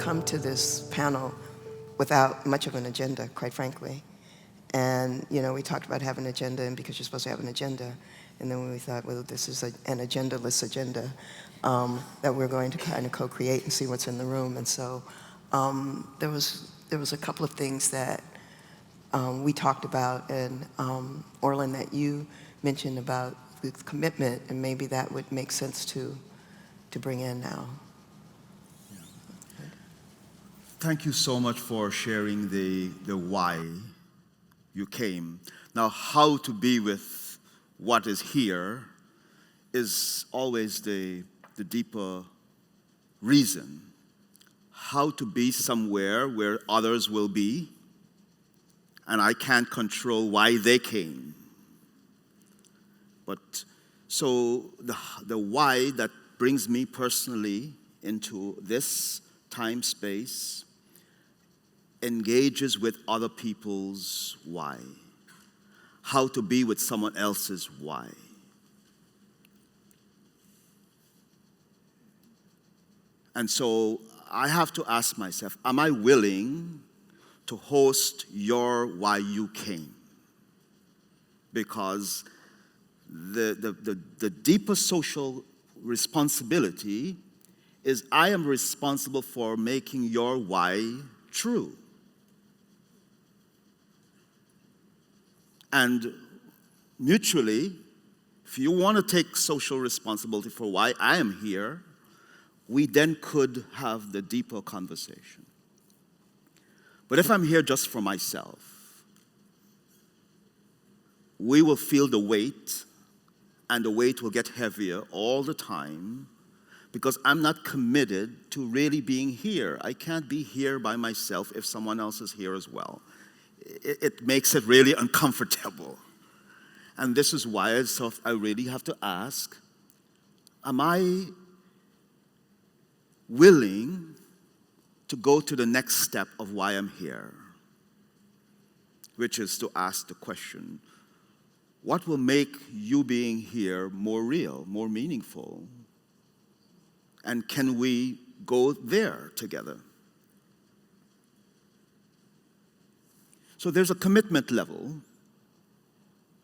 come to this panel without much of an agenda, quite frankly. And, we talked about having an agenda, and because you're supposed to have an agenda. And then we thought, well, this is an agendaless agenda that we're going to kind of co-create and see what's in the room. And so there was a couple of things that we talked about, and Orland, that you mentioned about the commitment, and maybe that would make sense to bring in now. Thank you so much for sharing the why you came. Now, how to be with what is here is always the deeper reason. How to be somewhere where others will be, and I can't control why they came. But so the why that brings me personally into this time space engages with other people's why. How to be with someone else's why. And so I have to ask myself, am I willing to host your why you came? Because the deeper social responsibility is I am responsible for making your why true. And mutually, if you want to take social responsibility for why I am here, we then could have the deeper conversation. But if I'm here just for myself, we will feel the weight, and the weight will get heavier all the time, because I'm not committed to really being here. I can't be here by myself if someone else is here as well. It makes it really uncomfortable. And this is why I really have to ask, am I willing to go to the next step of why I'm here? Which is to ask the question, what will make you being here more real, more meaningful? And can we go there together? So there's a commitment level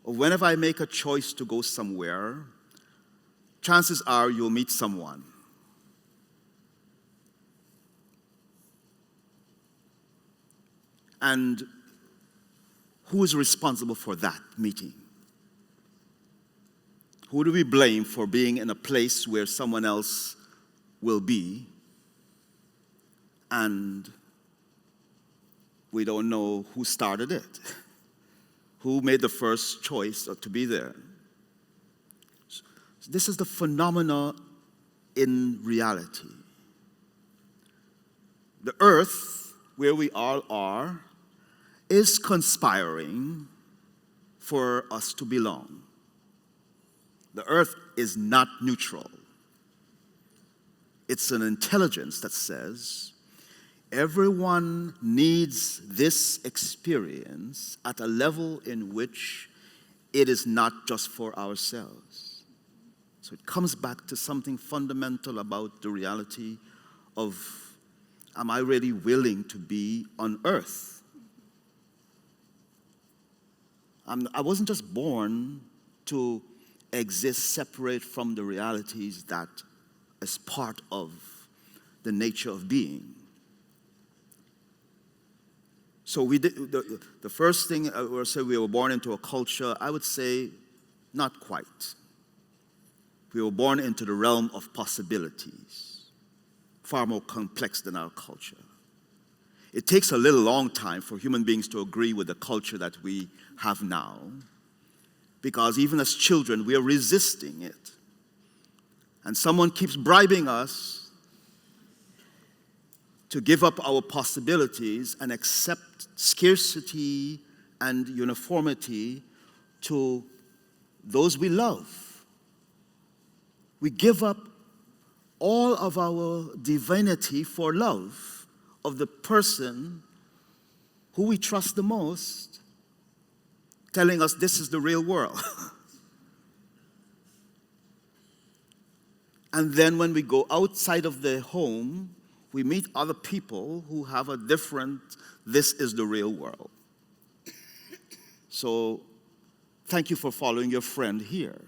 of whenever I make a choice to go somewhere, chances are you'll meet someone. And who is responsible for that meeting? Who do we blame for being in a place where someone else will be, and we don't know who started it, who made the first choice to be there? So this is the phenomena in reality. The earth, where we all are, is conspiring for us to belong. The earth is not neutral. It's an intelligence that says everyone needs this experience at a level in which it is not just for ourselves. So it comes back to something fundamental about the reality of, am I really willing to be on earth? I wasn't just born to exist separate from the realities that is part of the nature of being. So we did, the first thing I would say, we were born into a culture, I would say not quite. We were born into the realm of possibilities, far more complex than our culture. It takes a little long time for human beings to agree with the culture that we have now, because even as children, we are resisting it. And someone keeps bribing us to give up our possibilities and accept scarcity and uniformity to those we love. We give up all of our divinity for love of the person who we trust the most, telling us this is the real world. And then when we go outside of the home, we meet other people who have a different, this is the real world. So thank you for following your friend here.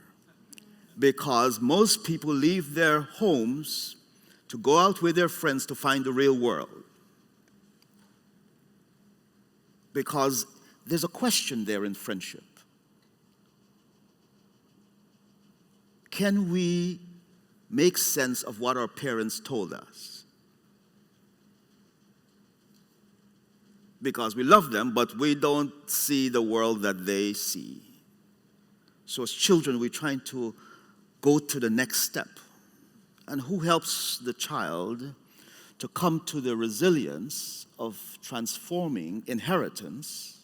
Because most people leave their homes to go out with their friends to find the real world. Because there's a question there in friendship. Can we make sense of what our parents told us? Because we love them, but we don't see the world that they see. So as children, we're trying to go to the next step. And who helps the child to come to the resilience of transforming inheritance?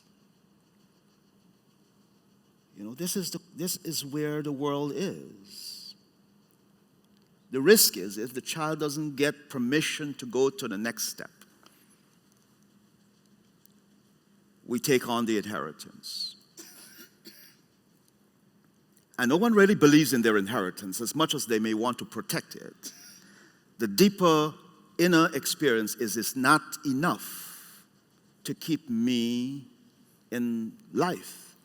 You know, this is where the world is. The risk is if the child doesn't get permission to go to the next step, we take on the inheritance. And no one really believes in their inheritance as much as they may want to protect it. The deeper inner experience is it's not enough to keep me in life.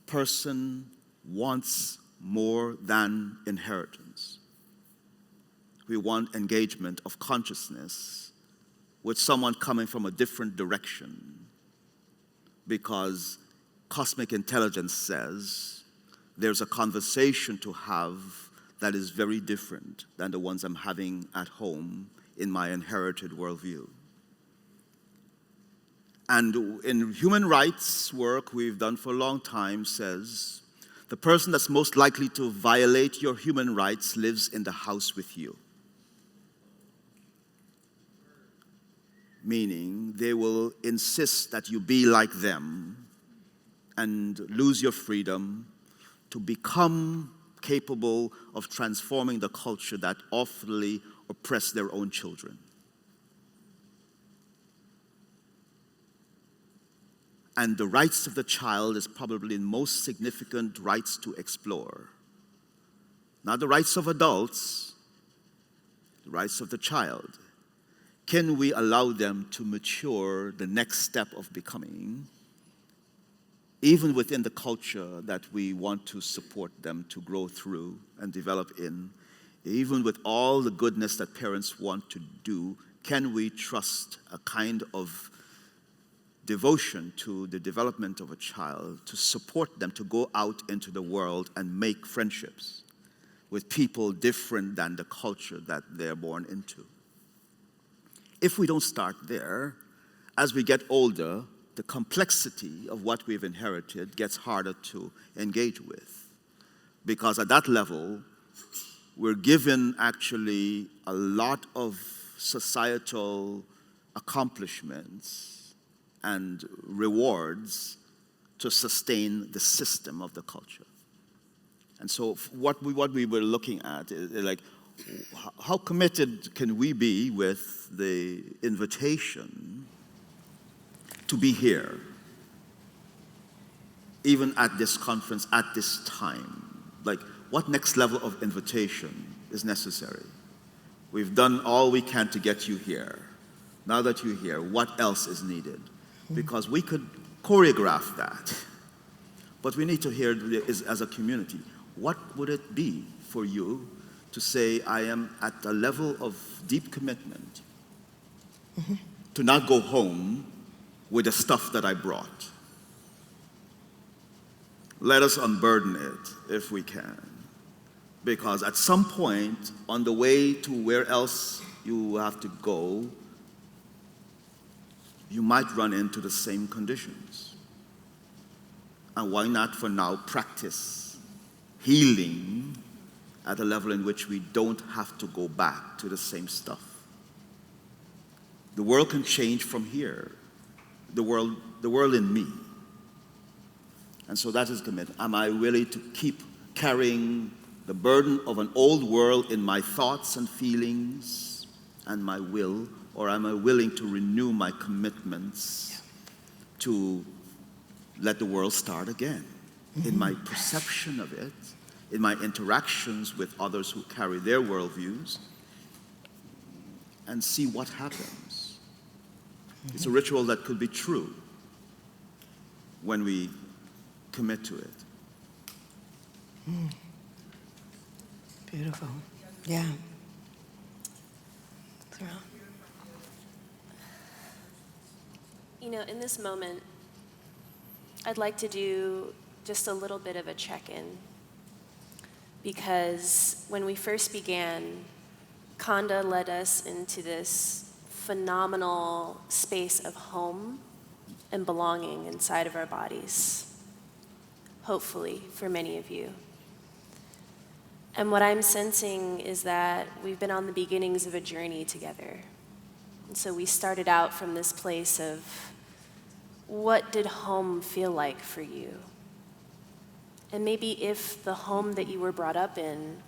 Person wants more than inheritance. We want engagement of consciousness with someone coming from a different direction, because cosmic intelligence says there's a conversation to have that is very different than the ones I'm having at home in my inherited worldview. And in human rights work we've done for a long time says the person that's most likely to violate your human rights lives in the house with you. Meaning they will insist that you be like them and lose your freedom to become capable of transforming the culture that awfully oppress their own children. And the rights of the child is probably the most significant rights to explore. Not the rights of adults, the rights of the child. Can we allow them to mature the next step of becoming, even within the culture that we want to support them to grow through and develop in, even with all the goodness that parents want to do, can we trust a kind of devotion to the development of a child to support them to go out into the world and make friendships with people different than the culture that they're born into? If we don't start there, as we get older, the complexity of what we've inherited gets harder to engage with. Because at that level, we're given actually a lot of societal accomplishments and rewards to sustain the system of the culture. And so what we were looking at is like, how committed can we be with the invitation to be here, even at this conference, at this time? Like, what next level of invitation is necessary? We've done all we can to get you here. Now that you're here, what else is needed? Because we could choreograph that, but we need to hear as a community, what would it be for you to say, I am at a level of deep commitment to not go home with the stuff that I brought. Let us unburden it if we can. Because at some point, on the way to where else you have to go, you might run into the same conditions. And why not for now practice healing at a level in which we don't have to go back to the same stuff? The world can change from here. The world in me. And so that is commitment. Am I willing to keep carrying the burden of an old world in my thoughts and feelings and my will, or am I willing to renew my commitments to let the world start again in my perception of it, in my interactions with others who carry their worldviews, and see what happens. It's a ritual that could be true when we commit to it. Beautiful. Yeah. Sara? You know, in this moment, I'd like to do just a little bit of a check-in, because when we first began, Konda led us into this phenomenal space of home and belonging inside of our bodies, hopefully for many of you. And what I'm sensing is that we've been on the beginnings of a journey together. And so we started out from this place of, what did home feel like for you? And maybe if the home that you were brought up in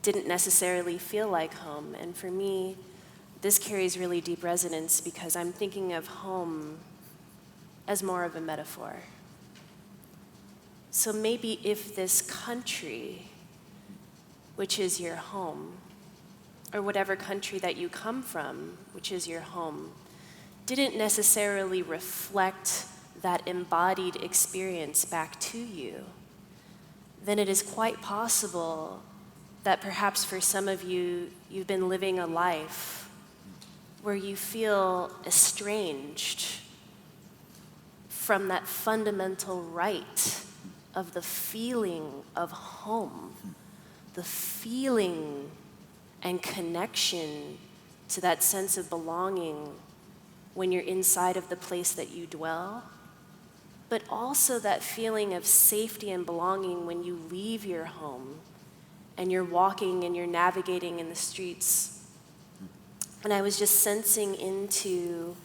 didn't necessarily feel like home, and for me, this carries really deep resonance because I'm thinking of home as more of a metaphor. So maybe if this country, which is your home, or whatever country that you come from, which is your home, didn't necessarily reflect that embodied experience back to you, then it is quite possible that perhaps for some of you, you've been living a life where you feel estranged from that fundamental right of the feeling of home, the feeling and connection to that sense of belonging when you're inside of the place that you dwell, but also that feeling of safety and belonging when you leave your home and you're walking and you're navigating in the streets. And I was just sensing into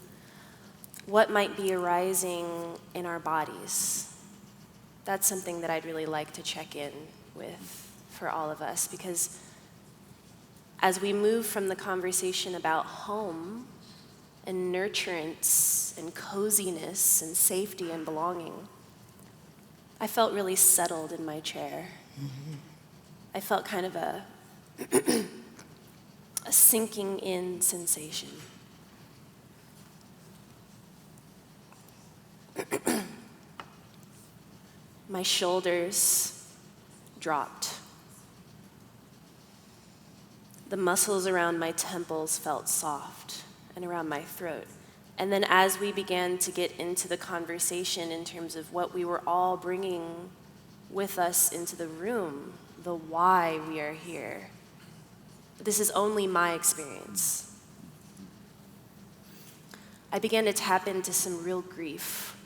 what might be arising in our bodies. That's something that I'd really like to check in with for all of us, because as we move from the conversation about home and nurturance and coziness and safety and belonging, I felt really settled in my chair. I felt kind of a sinking in sensation. My shoulders dropped. The muscles around my temples felt soft and around my throat. And then as we began to get into the conversation in terms of what we were all bringing with us into the room, the why we are here, this is only my experience. I began to tap into some real grief.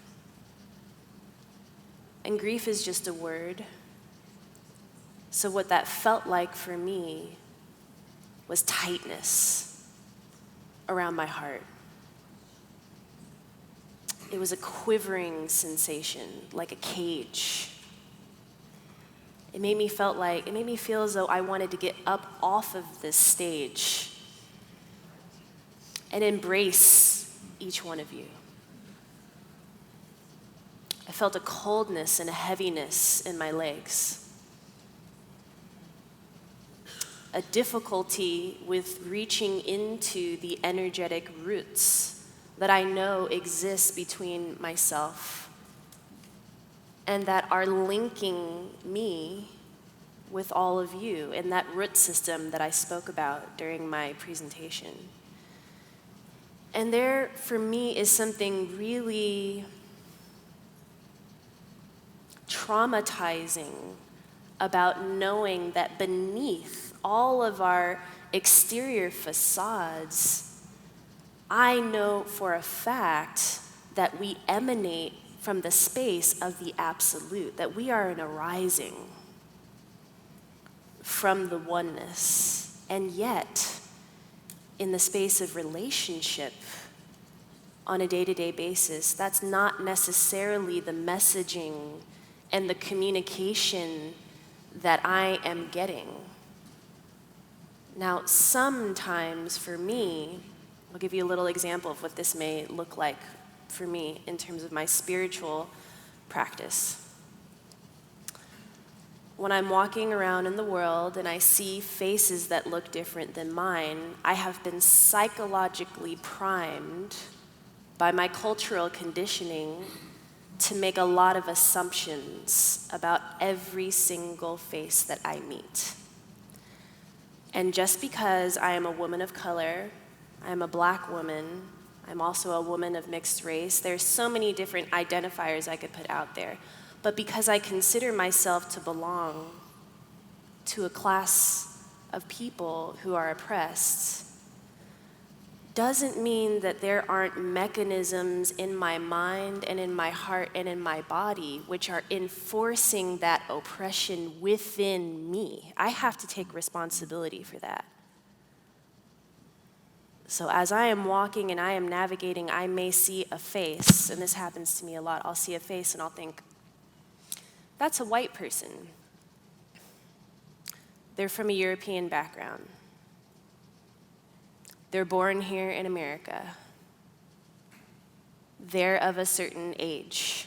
And grief is just a word. So what that felt like for me was tightness around my heart. It was a quivering sensation, like a cage. It made me feel as though I wanted to get up off of this stage and embrace each one of you. I felt a coldness and a heaviness in my legs. A difficulty with reaching into the energetic roots that I know exist between myself and that are linking me with all of you in that root system that I spoke about during my presentation. And there, for me, is something really traumatizing about knowing that beneath all of our exterior facades, I know for a fact that we emanate from the space of the absolute, that we are an arising from the oneness. And yet, in the space of relationship, on a day-to-day basis, that's not necessarily the messaging and the communication that I am getting. Now, sometimes for me, I'll give you a little example of what this may look like for me in terms of my spiritual practice. when I'm walking around in the world and I see faces that look different than mine, I have been psychologically primed by my cultural conditioning to make a lot of assumptions about every single face that I meet. And just because I am a woman of color, I am a black woman, I'm also a woman of mixed race, there's so many different identifiers I could put out there. But because I consider myself to belong to a class of people who are oppressed, doesn't mean that there aren't mechanisms in my mind and in my heart and in my body which are enforcing that oppression within me. I have to take responsibility for that. So as I am walking and I am navigating, I may see a face, and this happens to me a lot. I'll see a face and I'll think, that's a white person. They're from a European background. They're born here in America. They're of a certain age.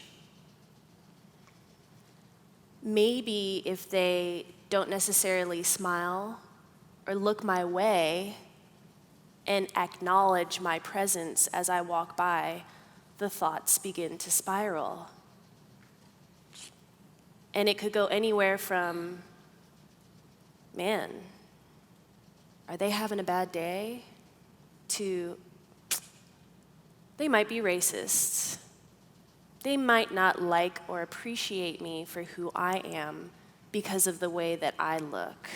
Maybe if they don't necessarily smile or look my way and acknowledge my presence as I walk by, the thoughts begin to spiral. And it could go anywhere from, man, are they having a bad day? To, they might be racist. They might not like or appreciate me for who I am because of the way that I look.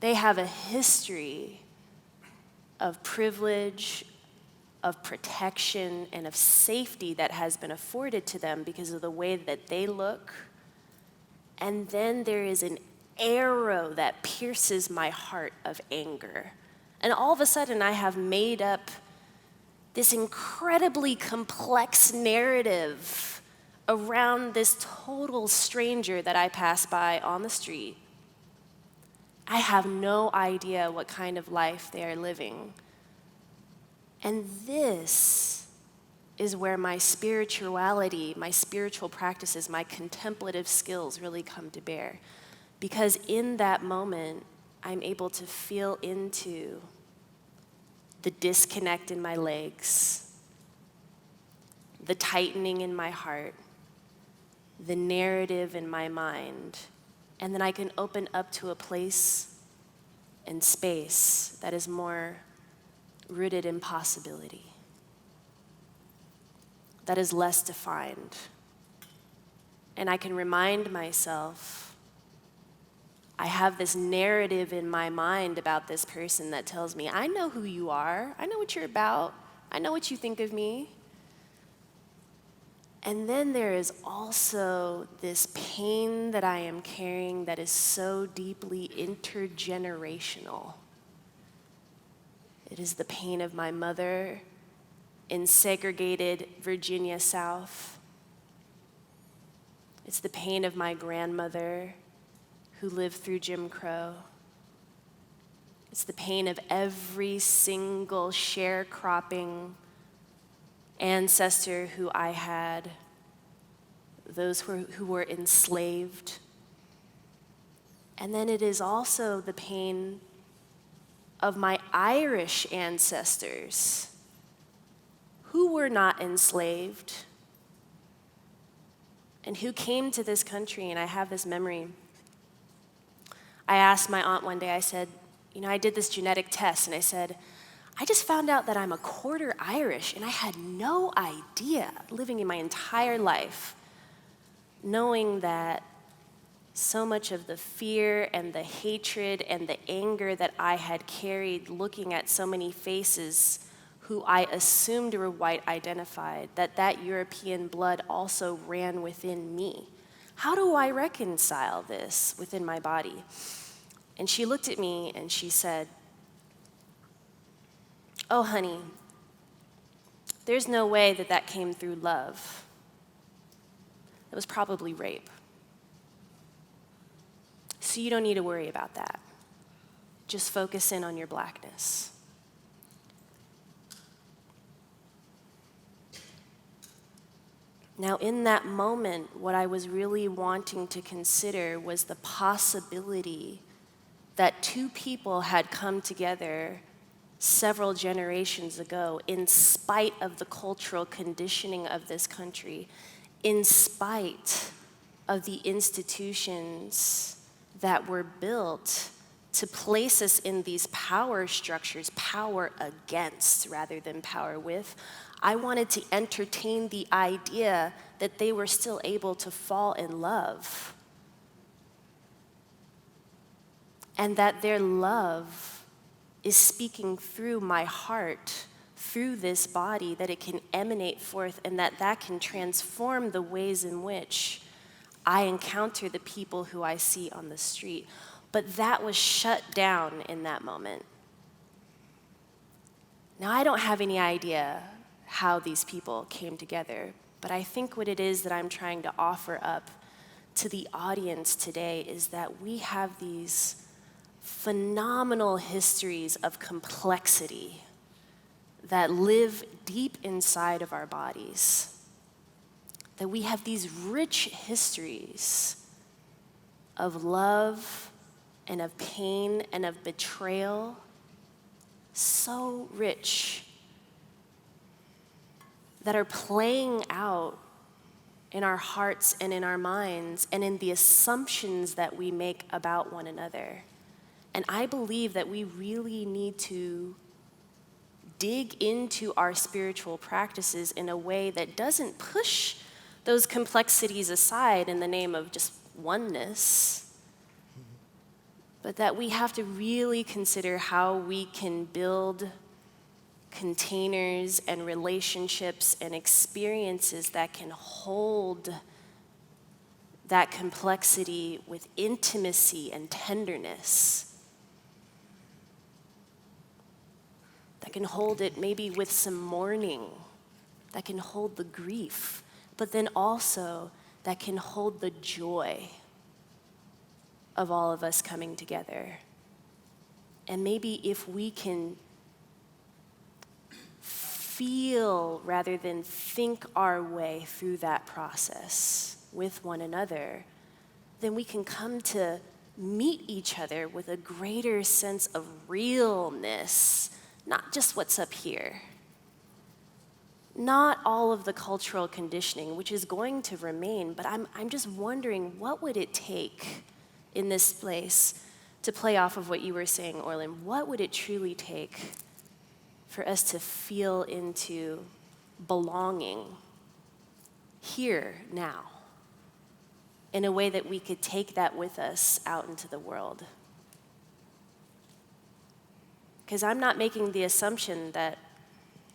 They have a history of privilege, of protection, and of safety that has been afforded to them because of the way that they look. And then there is an arrow that pierces my heart of anger. And all of a sudden, I have made up this incredibly complex narrative around this total stranger that I pass by on the street. I have no idea what kind of life they are living. And this is where my spirituality, my spiritual practices, my contemplative skills really come to bear. Because in that moment, I'm able to feel into the disconnect in my legs, the tightening in my heart, the narrative in my mind, and then I can open up to a place and space that is more rooted in possibility, that is less defined. And I can remind myself, I have this narrative in my mind about this person that tells me, I know who you are, I know what you're about, I know what you think of me. And then there is also this pain that I am carrying that is so deeply intergenerational. It is the pain of my mother in segregated Virginia South. It's the pain of my grandmother who lived through Jim Crow. It's the pain of every single sharecropping ancestor who I had, those who were enslaved. And then it is also the pain of my Irish ancestors who were not enslaved and who came to this country. And I have this memory. I asked my aunt one day, I said, I did this genetic test, and I said, I just found out that I'm a quarter Irish, and I had no idea, living in my entire life, knowing that so much of the fear and the hatred and the anger that I had carried looking at so many faces who I assumed were white identified, that European blood also ran within me. How do I reconcile this within my body? And she looked at me and she said, oh, honey, there's no way that came through love. It was probably rape. So you don't need to worry about that. Just focus in on your blackness. Now, in that moment, what I was really wanting to consider was the possibility that two people had come together several generations ago in spite of the cultural conditioning of this country, in spite of the institutions that were built to place us in these power structures, power against rather than power with. I wanted to entertain the idea that they were still able to fall in love, and that their love is speaking through my heart, through this body, that it can emanate forth, and that can transform the ways in which I encounter the people who I see on the street. But that was shut down in that moment. Now, I don't have any idea how these people came together, but I think what it is that I'm trying to offer up to the audience today is that we have these phenomenal histories of complexity that live deep inside of our bodies. That we have these rich histories of love and of pain and of betrayal, so rich, that are playing out in our hearts and in our minds and in the assumptions that we make about one another. And I believe that we really need to dig into our spiritual practices in a way that doesn't push those complexities aside in the name of just oneness, but that we have to really consider how we can build containers and relationships and experiences that can hold that complexity with intimacy and tenderness. That can hold it maybe with some mourning, that can hold the grief, but then also that can hold the joy of all of us coming together. And maybe if we can feel rather than think our way through that process with one another, then we can come to meet each other with a greater sense of realness, not just what's up here. Not all of the cultural conditioning, which is going to remain, but I'm just wondering, what would it take in this place, to play off of what you were saying, Orland, what would it truly take for us to feel into belonging here, now, in a way that we could take that with us out into the world? Because I'm not making the assumption that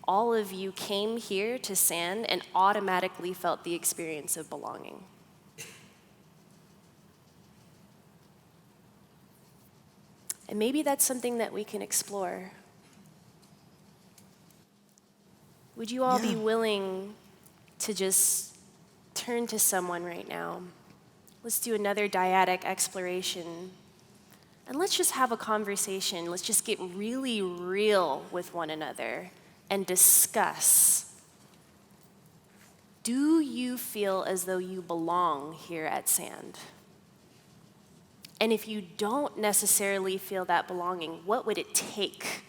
all of you came here to SAND and automatically felt the experience of belonging. And maybe that's something that we can explore. Would you all be willing to just turn to someone right now? Let's do another dyadic exploration. And let's just have a conversation. Let's just get really real with one another and discuss. Do you feel as though you belong here at SAND? And if you don't necessarily feel that belonging, what would it take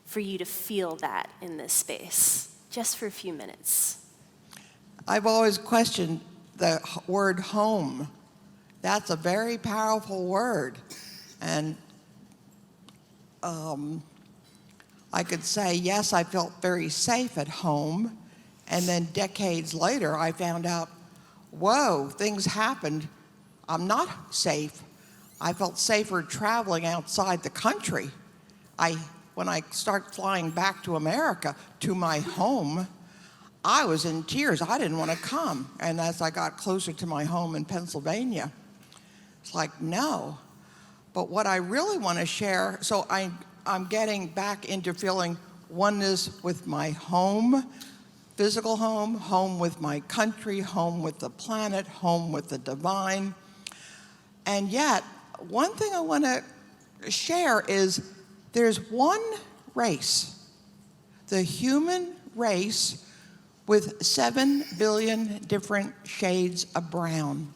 for you to feel that in this space? Just for a few minutes. I've always questioned the word home. That's a very powerful word. And I could say, yes, I felt very safe at home. And then decades later, I found out, whoa, things happened. I'm not safe. I felt safer traveling outside the country. When I started flying back to America, to my home, I was in tears. I didn't want to come. And as I got closer to my home in Pennsylvania, it's like, no. But what I really want to share, so I'm getting back into feeling oneness with my home, physical home, home with my country, home with the planet, home with the divine. And yet, one thing I want to share is there's one race, the human race, with 7 billion different shades of brown.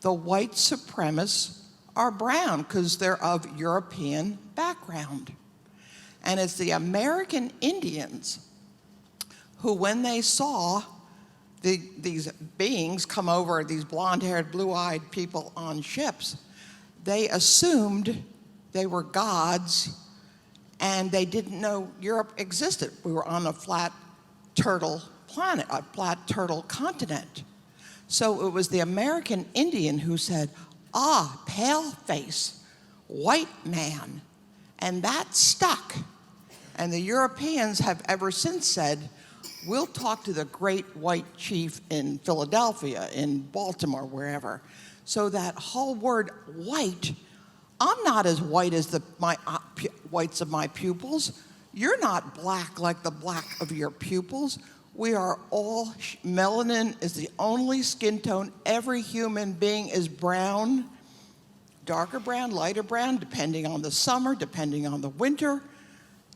The white supremacists are brown because they're of European background. And it's the American Indians who, when they saw these beings come over, these blonde-haired, blue-eyed people on ships, they assumed they were gods, and they didn't know Europe existed. We were on a flat turtle planet, a flat turtle continent. So it was the American Indian who said, "Ah, pale face, white man," and that stuck. And the Europeans have ever since said, "We'll talk to the great white chief in Philadelphia, in Baltimore, wherever." So that whole word white, I'm not as white as whites of my pupils. You're not black like the black of your pupils. We are all, melanin is the only skin tone. Every human being is brown, darker brown, lighter brown, depending on the summer, depending on the winter.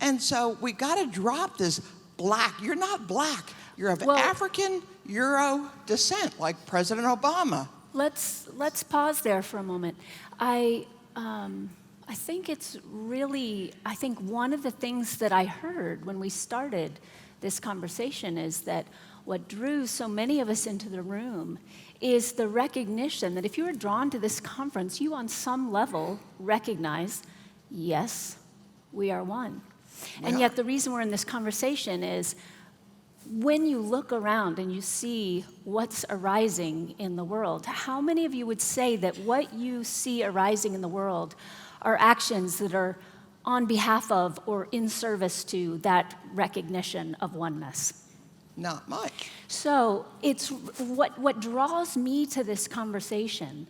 And so we got to drop this black. You're not black. You're of African Euro descent, like President Obama. Let's pause there for a moment. I think it's really, I think one of the things that I heard when we started this conversation is that what drew so many of us into the room is the recognition that if you were drawn to this conference, you on some level recognize, yes, we are one. And yet the reason we're in this conversation is when you look around and you see what's arising in the world, how many of you would say that what you see arising in the world are actions that are on behalf of or in service to that recognition of oneness? Not much. So it's what draws me to this conversation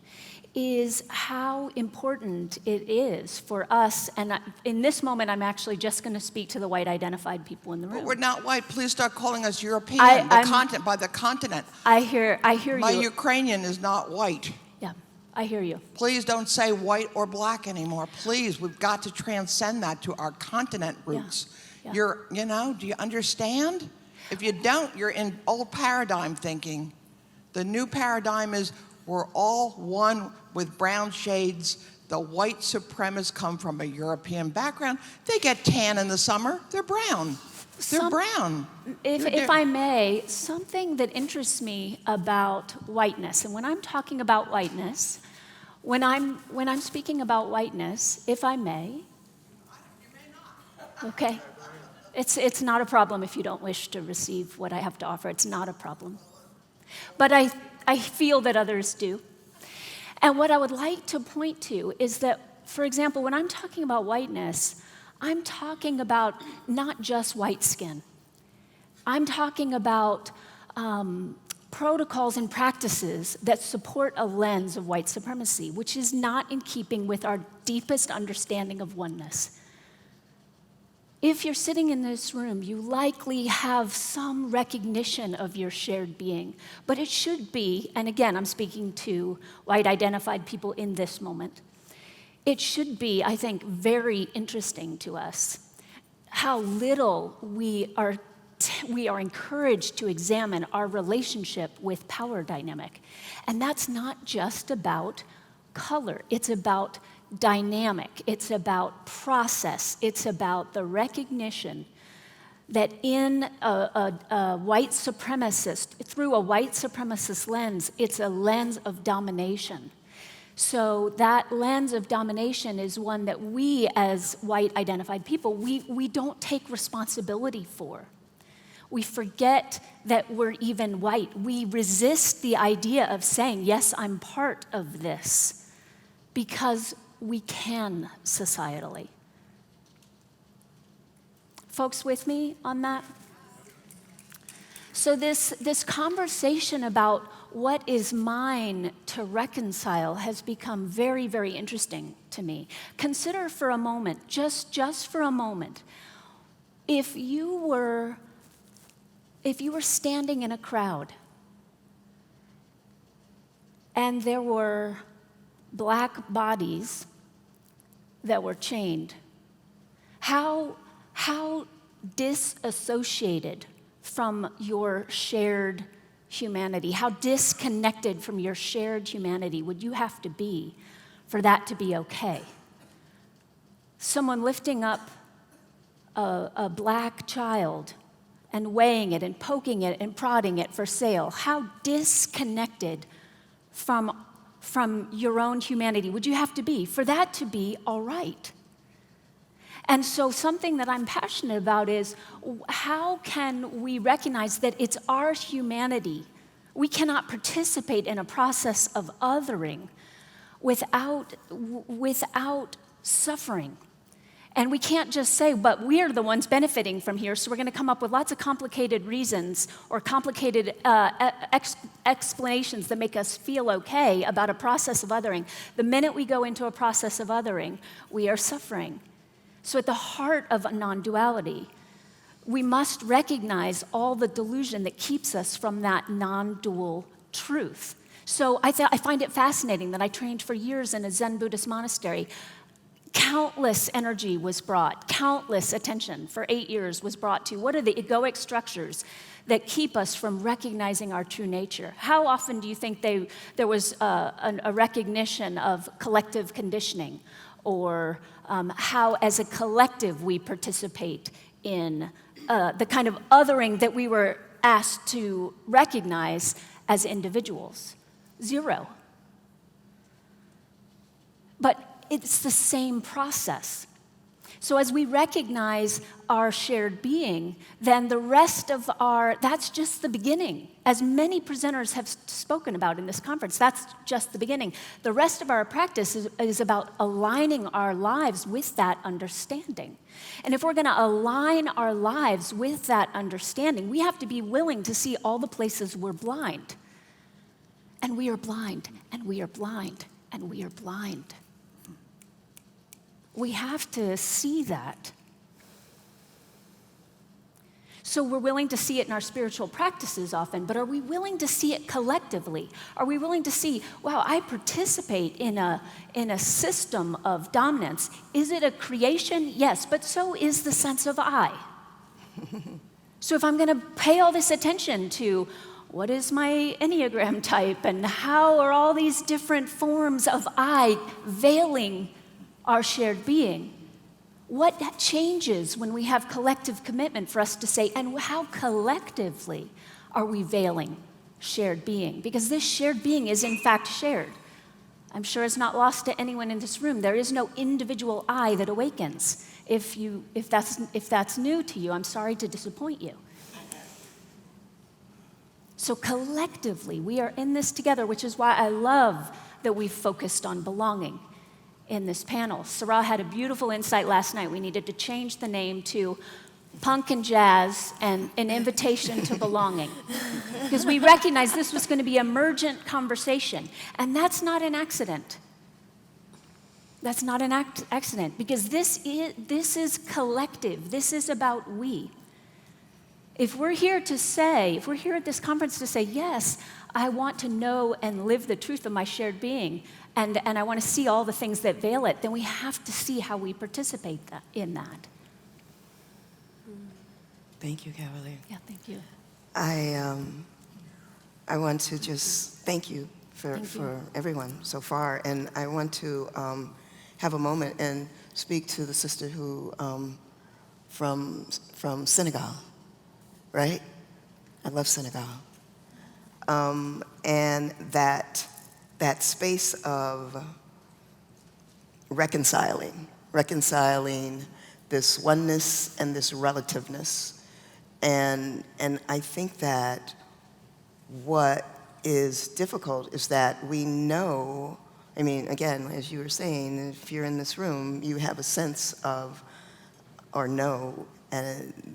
is how important it is for us, and in this moment I'm actually just going to speak to the white identified people in the room. But we're not white. Please start calling us European. By the continent. I hear My you. Ukrainian is not white. Yeah, I hear you. Please don't say white or black anymore. Please, we've got to transcend that to our continent roots. Yeah. Do you understand? If you don't, you're in old paradigm thinking. The new paradigm is we're all one with brown shades. The white supremacists come from a European background. They get tan in the summer. They're brown. They're brown. If I may, something that interests me about whiteness, and when I'm talking about whiteness, when I'm speaking about whiteness, if I may. You may not. Okay. It's not a problem if you don't wish to receive what I have to offer. It's not a problem. But I feel that others do. And what I would like to point to is that, for example, when I'm talking about whiteness, I'm talking about not just white skin. I'm talking about protocols and practices that support a lens of white supremacy, which is not in keeping with our deepest understanding of oneness. If you're sitting in this room, you likely have some recognition of your shared being, but it should be, and again, I'm speaking to white identified people in this moment, it should be, I think, very interesting to us how little we are encouraged to examine our relationship with power dynamic. And that's not just about color, it's about dynamic, it's about process, it's about the recognition that in a white supremacist, through a white supremacist lens, it's a lens of domination. So that lens of domination is one that we as white identified people, we don't take responsibility for. We forget that we're even white. We resist the idea of saying, yes, I'm part of this, because we can societally. Folks with me on that? So this conversation about what is mine to reconcile has become very, very interesting to me. Consider for a moment, just for a moment, if you were standing in a crowd and there were black bodies that were chained, how disassociated from your shared humanity? How disconnected from your shared humanity would you have to be for that to be okay? Someone lifting up a black child and weighing it and poking it and prodding it for sale. How disconnected from your own humanity would you have to be for that to be all right? And so something that I'm passionate about is how can we recognize that it's our humanity? We cannot participate in a process of othering without suffering. And we can't just say, but we're the ones benefiting from here, so we're going to come up with lots of complicated reasons or complicated explanations that make us feel okay about a process of othering. The minute we go into a process of othering, we are suffering. So at the heart of non-duality, we must recognize all the delusion that keeps us from that non-dual truth. So I find it fascinating that I trained for years in a Zen Buddhist monastery. Countless energy was brought, countless attention for 8 years was brought to what are the egoic structures that keep us from recognizing our true nature? How often do you think there was a recognition of collective conditioning, or how as a collective we participate in the kind of othering that we were asked to recognize as individuals? Zero. But it's the same process. So as we recognize our shared being, then the rest of that's just the beginning. As many presenters have spoken about in this conference, that's just the beginning. The rest of our practice is about aligning our lives with that understanding. And if we're going to align our lives with that understanding, we have to be willing to see all the places we're blind. And we are blind, and we are blind, and we are blind. We have to see that. So we're willing to see it in our spiritual practices often, but are we willing to see it collectively? Are we willing to see, wow, I participate in a system of dominance. Is it a creation? Yes, but so is the sense of I. So if I'm going to pay all this attention to what is my Enneagram type and how are all these different forms of I veiling our shared being, what changes when we have collective commitment for us to say, and how collectively are we veiling shared being? Because this shared being is in fact shared. I'm sure it's not lost to anyone in this room. There is no individual I that awakens. If that's new to you, I'm sorry to disappoint you. So collectively, we are in this together, which is why I love that we've focused on belonging in this panel. Sara had a beautiful insight last night. We needed to change the name to Punk and Jazz and an invitation to belonging. Because we recognized this was going to be an emergent conversation. And that's not an accident. That's not an accident. Because this is collective. This is about we. If we're here at this conference to say, yes, I want to know and live the truth of my shared being, and I want to see all the things that veil it, then we have to see how we participate in that. Thank you, Caverly. Yeah, thank you. I want to just thank you for everyone so far, and I want to have a moment and speak to the sister who from Senegal, right? I love Senegal, and that space of reconciling this oneness and this relativeness. And I think that what is difficult is that we know, I mean, again, as you were saying, if you're in this room, you have a sense of, or know,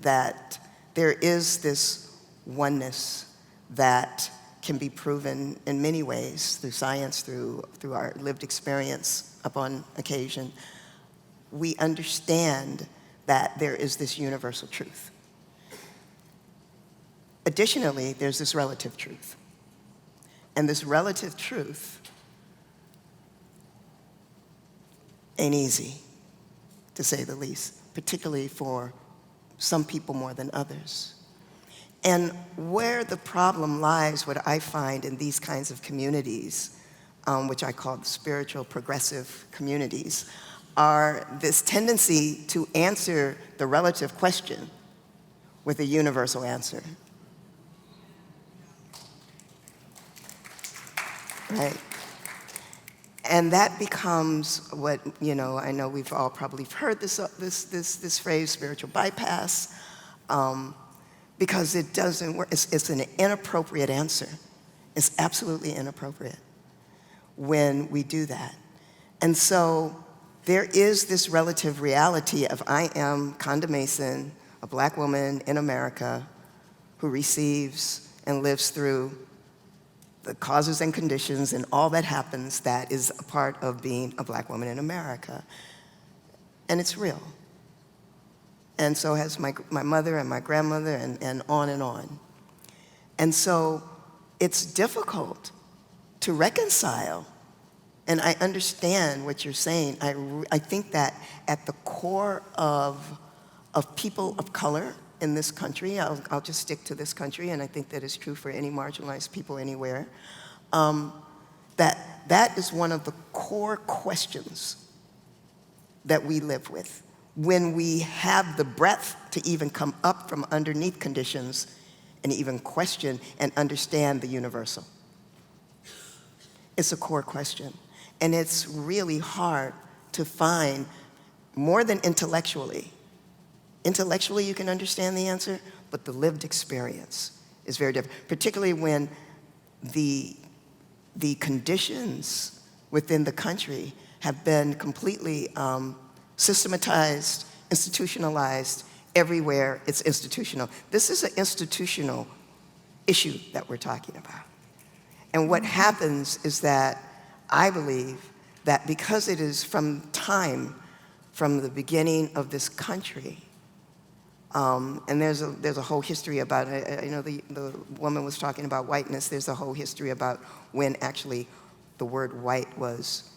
that there is this oneness that can be proven in many ways, through science, through our lived experience upon occasion. We understand that there is this universal truth. Additionally, there's this relative truth. And this relative truth ain't easy, to say the least, particularly for some people more than others. And where the problem lies, what I find in these kinds of communities, which I call the spiritual progressive communities, are this tendency to answer the relative question with a universal answer. Right? And that becomes what, I know we've all probably heard this phrase, spiritual bypass, because it doesn't work. It's an inappropriate answer. It's absolutely inappropriate when we do that. And so there is this relative reality of I am Konda Mason, a black woman in America who receives and lives through the causes and conditions and all that happens that is a part of being a black woman in America. And it's real. And so has my mother and my grandmother and on and on. And so it's difficult to reconcile. And I understand what you're saying. I think that at the core of people of color in this country, I'll just stick to this country, and I think that is true for any marginalized people anywhere, that is one of the core questions that we live with when we have the breadth to even come up from underneath conditions and even question and understand the universal. It's a core question. And it's really hard to find, more than intellectually. Intellectually, you can understand the answer, but the lived experience is very different, particularly when the conditions within the country have been completely systematized, institutionalized. Everywhere it's institutional. This is an institutional issue that we're talking about. And what happens is that I believe that because it is from the beginning of this country, and there's a whole history about it. I know the woman was talking about whiteness. There's a whole history about when actually the word white was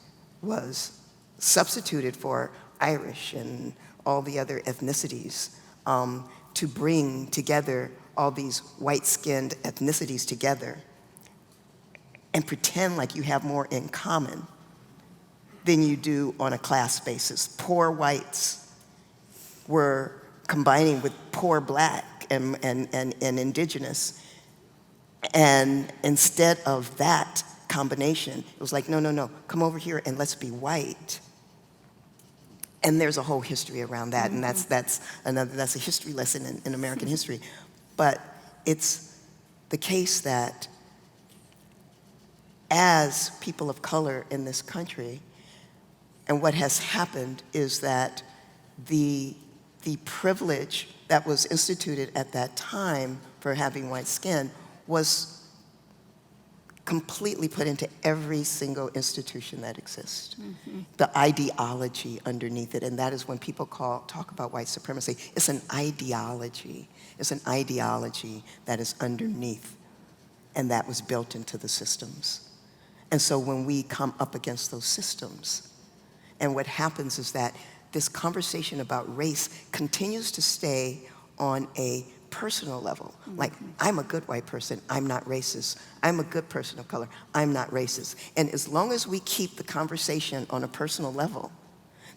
substituted for Irish and all the other ethnicities to bring together all these white-skinned ethnicities together and pretend like you have more in common than you do on a class basis. Poor whites were combining with poor black and indigenous. And instead of that combination, it was like, no, come over here and let's be white. And there's a whole history around that, and that's a history lesson in American history. But it's the case that as people of color in this country, and what has happened is that the privilege that was instituted at that time for having white skin was completely put into every single institution that exists. The ideology underneath it, and that is when people talk about white supremacy. It's an ideology. It's an ideology that is underneath, and that was built into the systems. And so when we come up against those systems, and what happens is that this conversation about race continues to stay on a personal level. Like, I'm a good white person, I'm not racist. I'm a good person of color, I'm not racist. And as long as we keep the conversation on a personal level,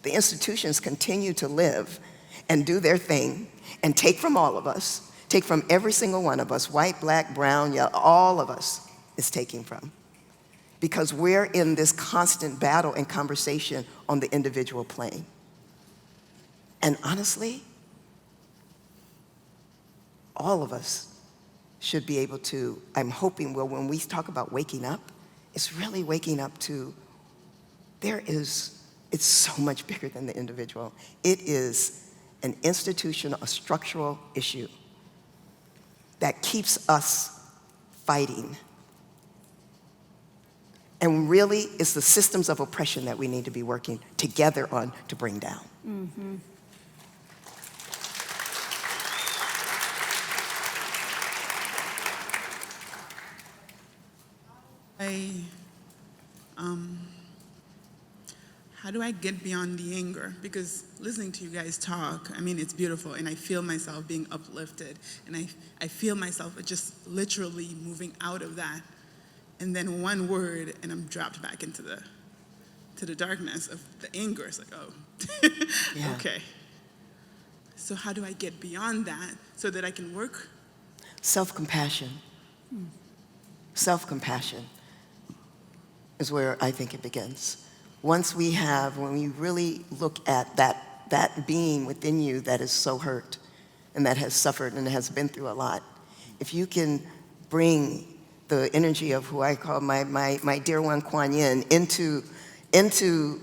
the institutions continue to live and do their thing and take from all of us, take from every single one of us, white, black, brown, yellow, all of us is taking from. Because we're in this constant battle and conversation on the individual plane. And honestly, all of us should be able to, I'm hoping, well, when we talk about waking up, it's really waking up to, it's so much bigger than the individual. It is an institutional, a structural issue that keeps us fighting. And really, it's the systems of oppression that we need to be working together on to bring down. how do I get beyond the anger? Because listening to you guys talk, I mean, it's beautiful, and I feel myself being uplifted, and I feel myself just literally moving out of that. And then one word, and I'm dropped back into the darkness of the anger. It's like, oh, Yeah. okay. So how do I get beyond that so that I can work? Self-compassion. Self-compassion is where I think it begins. When we really look at that being within you that is so hurt and that has suffered and has been through a lot, if you can bring the energy of who I call my dear one Kuan Yin into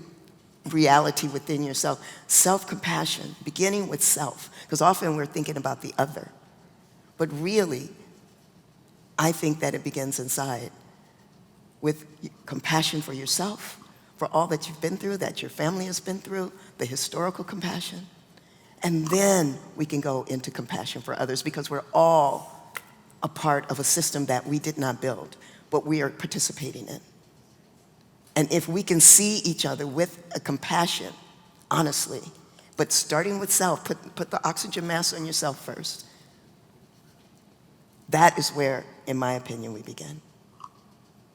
reality within yourself, self-compassion, beginning with self, because often we're thinking about the other. But really, I think that it begins inside with compassion for yourself, for all that you've been through, that your family has been through, the historical compassion. And then we can go into compassion for others, because we're all a part of a system that we did not build, but we are participating in. And if we can see each other with a compassion, honestly, but starting with self, put the oxygen mask on yourself first. That is where, in my opinion, we begin.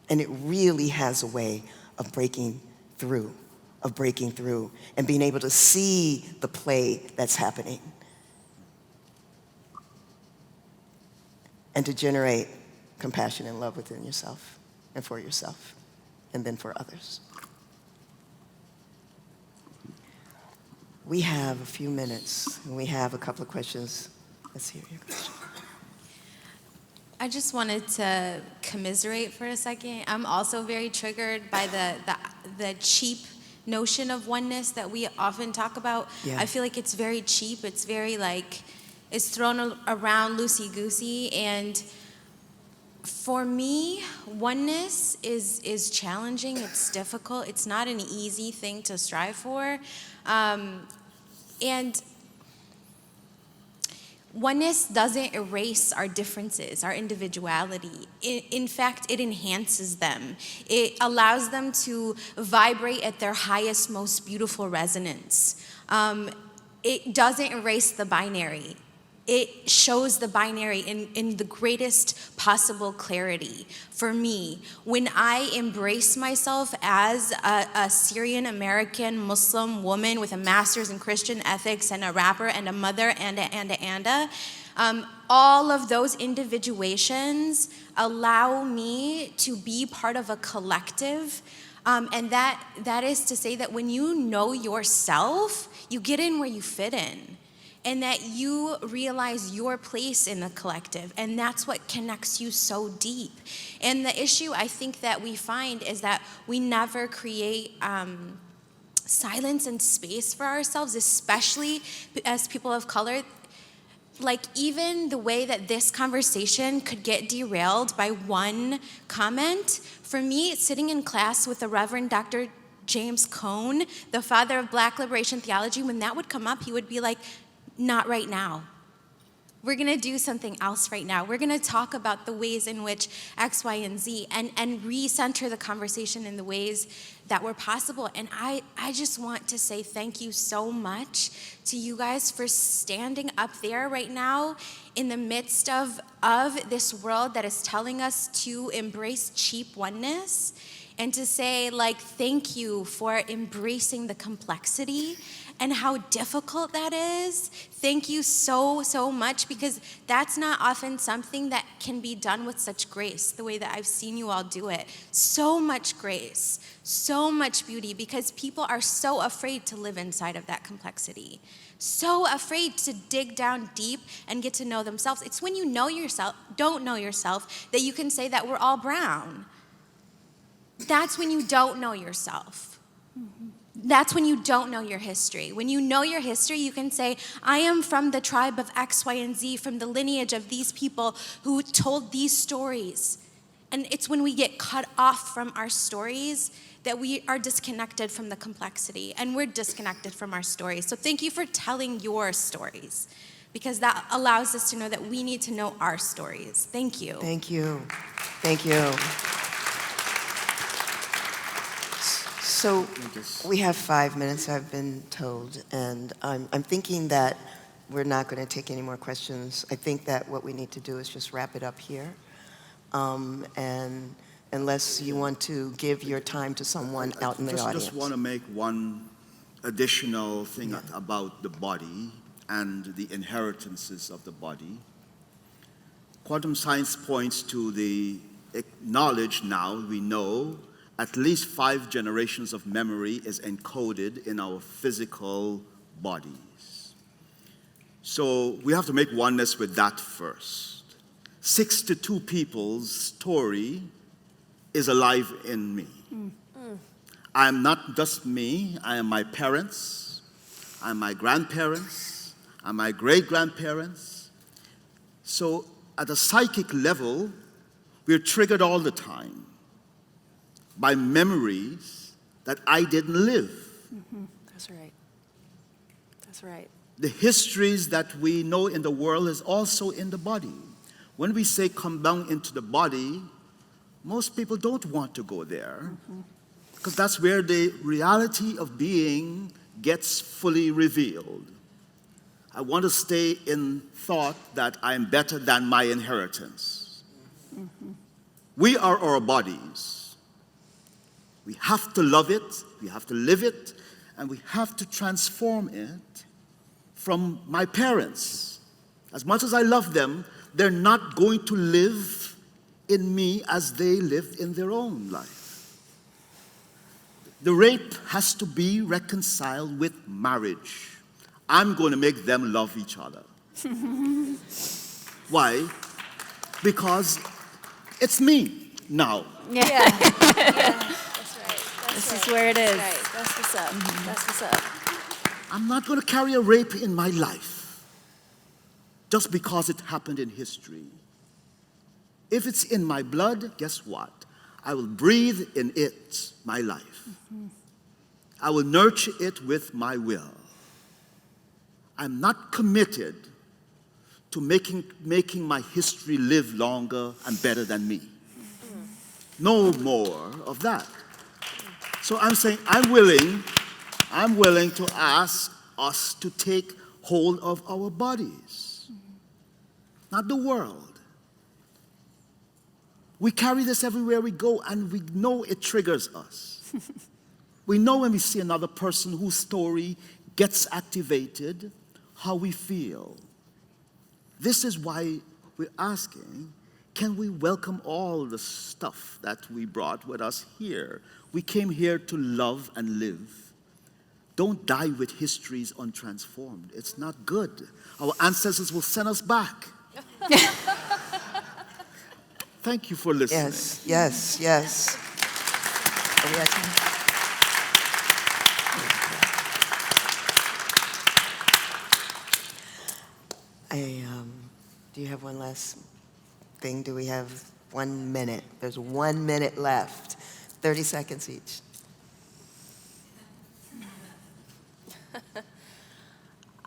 And it really has a way of breaking through, and being able to see the play that's happening. And to generate compassion and love within yourself and for yourself, and then for others. We have a few minutes, and we have a couple of questions. Let's hear your question. I just wanted to commiserate for a second. I'm also very triggered by the cheap notion of oneness that we often talk about. Yeah. I feel like it's very cheap. It's very it's thrown around loosey-goosey. And for me, oneness is challenging. It's difficult. It's not an easy thing to strive for. And oneness doesn't erase our differences, our individuality. In fact, it enhances them. It allows them to vibrate at their highest, most beautiful resonance. It doesn't erase the binary. It shows the binary in the greatest possible clarity. For me, when I embrace myself as a Syrian American Muslim woman with a master's in Christian ethics and a rapper and a mother and all of those individuations allow me to be part of a collective. And that is to say that when you know yourself, you get in where you fit in. And that you realize your place in the collective, and that's what connects you so deep. And the issue I think that we find is that we never create silence and space for ourselves, especially as people of color. Like, even the way that this conversation could get derailed by one comment, for me, sitting in class with the Reverend Dr. James Cone, the father of Black liberation theology, when that would come up, he would be like, not right now. We're gonna do something else right now. We're gonna talk about the ways in which X, Y, and Z and recenter the conversation in the ways that were possible. And I just want to say thank you so much to you guys for standing up there right now in the midst of this world that is telling us to embrace cheap oneness, and to say, thank you for embracing the complexity and how difficult that is. Thank you so, so much, because that's not often something that can be done with such grace, the way that I've seen you all do it. So much grace, so much beauty, because people are so afraid to live inside of that complexity. So afraid to dig down deep and get to know themselves. It's when you know yourself, don't know yourself, that you can say that we're all brown. That's when you don't know yourself. That's when you don't know your history. When you know your history, you can say, I am from the tribe of X, Y, and Z, from the lineage of these people who told these stories. And it's when we get cut off from our stories that we are disconnected from the complexity, and we're disconnected from our stories. So thank you for telling your stories, because that allows us to know that we need to know our stories. Thank you. Thank you. Thank you. So Yes. we have 5 minutes, I've been told, and I'm thinking that we're not going to take any more questions. I think that what we need to do is just wrap it up here. And unless you want to give your time to someone out in the audience. Just want to make one additional thing about the body and the inheritances of the body. Quantum science points to the knowledge now, we know, at least 5 generations of memory is encoded in our physical bodies. So we have to make oneness with that first. 62 people's story is alive in me. I am not just me, I am my parents, I am my grandparents, I am my great-grandparents. So at a psychic level, we're triggered all the time by memories that I didn't live. That's right. That's right. The histories that we know in the world is also in the body. When we say come down into the body, most people don't want to go there because that's where the reality of being gets fully revealed. I want to stay in thought that I am better than my inheritance. We are our bodies. We have to love it, we have to live it, and we have to transform it from my parents. As much as I love them, they're not going to live in me as they lived in their own life. The rape has to be reconciled with marriage. I'm going to make them love each other. Why? Because it's me now. Yeah. That's right. This is where it is. Right. That's what's up. That's what's up. I'm not going to carry a rape in my life just because it happened in history. If it's in my blood, guess what? I will breathe in it my life. I will nurture it with my will. I'm not committed to making my history live longer and better than me. No more of that. So I'm saying I'm willing to ask us to take hold of our bodies, not the world. We carry this everywhere we go, and we know it triggers us. We know when we see another person whose story gets activated, how we feel. This is why we're asking, can we welcome all the stuff that we brought with us here? We came here to love and live. Don't die with histories untransformed. It's not good. Our ancestors will send us back. Thank you for listening. Yes, yes, yes. Are we at time? Do you have one last thing? Do we have 1 minute? There's 1 minute left. 30 seconds each.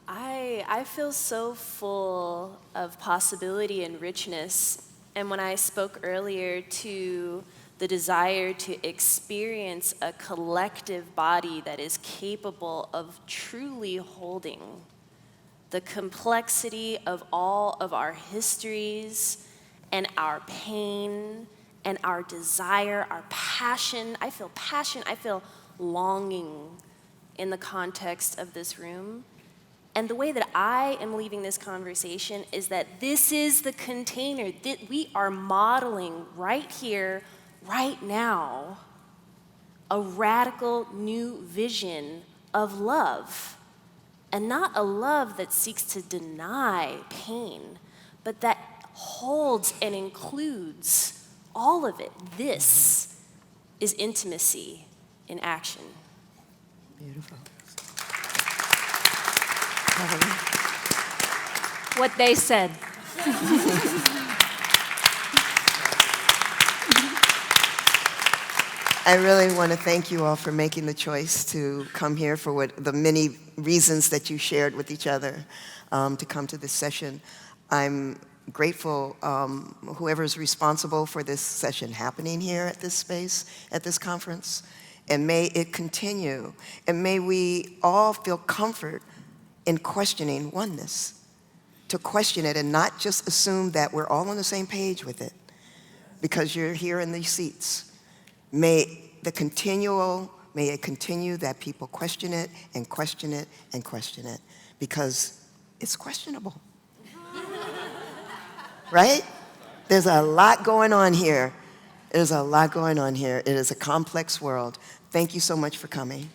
I feel so full of possibility and richness. And when I spoke earlier to the desire to experience a collective body that is capable of truly holding the complexity of all of our histories and our pain and our desire, our passion. I feel longing in the context of this room. And the way that I am leaving this conversation is that this is the container that we are modeling right here, right now, a radical new vision of love. And not a love that seeks to deny pain, but that holds and includes all of it. This is intimacy in action. Beautiful. What they said. I really want to thank you all for making the choice to come here for the many reasons that you shared with each other to come to this session. I'm grateful whoever is responsible for this session happening here at this space, at this conference. and may it continue. And may we all feel comfort in questioning oneness, to question it and not just assume that we're all on the same page with it because you're here in these seats. May it continue that people question it and question it and question it because it's questionable. Right? There's a lot going on here. There's a lot going on here. It is a complex world. Thank you so much for coming.